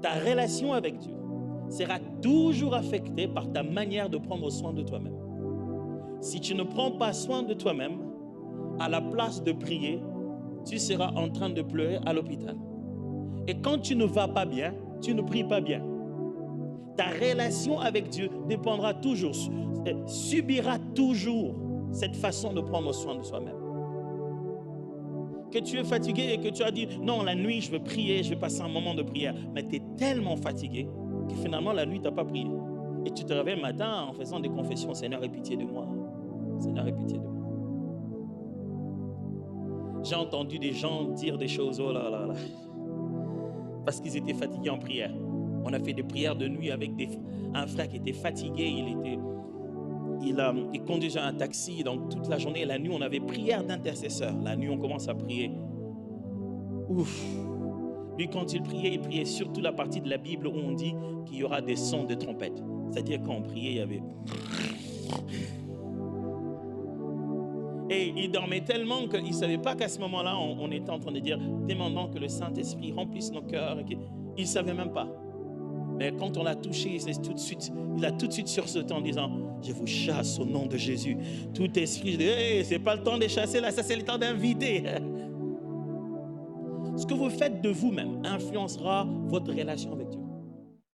Ta relation avec Dieu sera toujours affectée par ta manière de prendre soin de toi-même. Si tu ne prends pas soin de toi-même, à la place de prier, tu seras en train de pleurer à l'hôpital. Et quand tu ne vas pas bien, tu ne pries pas bien. Ta relation avec Dieu dépendra toujours, subira toujours cette façon de prendre soin de soi-même. Que tu es fatigué et que tu as dit, non, la nuit, je vais prier, je vais passer un moment de prière. Mais tu es tellement fatigué que finalement, la nuit, tu n'as pas prié. Et tu te réveilles le matin en faisant des confessions, Seigneur, aie pitié de moi. Seigneur, aie pitié de moi. J'ai entendu des gens dire des choses, oh là là là, parce qu'ils étaient fatigués en prière. On a fait des prières de nuit avec un frère qui était fatigué, il conduisait un taxi, donc toute la journée et la nuit, on avait prière d'intercesseur. La nuit, on commence à prier. Ouf. Lui, quand il priait surtout la partie de la Bible où on dit qu'il y aura des sons de trompette. C'est-à-dire quand on priait, il y avait... Et il dormait tellement qu'il ne savait pas qu'à ce moment-là, on était en train de dire, demandant que le Saint-Esprit remplisse nos cœurs. Il ne savait même pas. Mais quand on l'a touché, il a tout de suite sursauté en disant, je vous chasse au nom de Jésus. Tout esprit, je dis, hey, ce n'est pas le temps de chasser là, ça c'est le temps d'inviter. Ce que vous faites de vous-même influencera votre relation avec Dieu.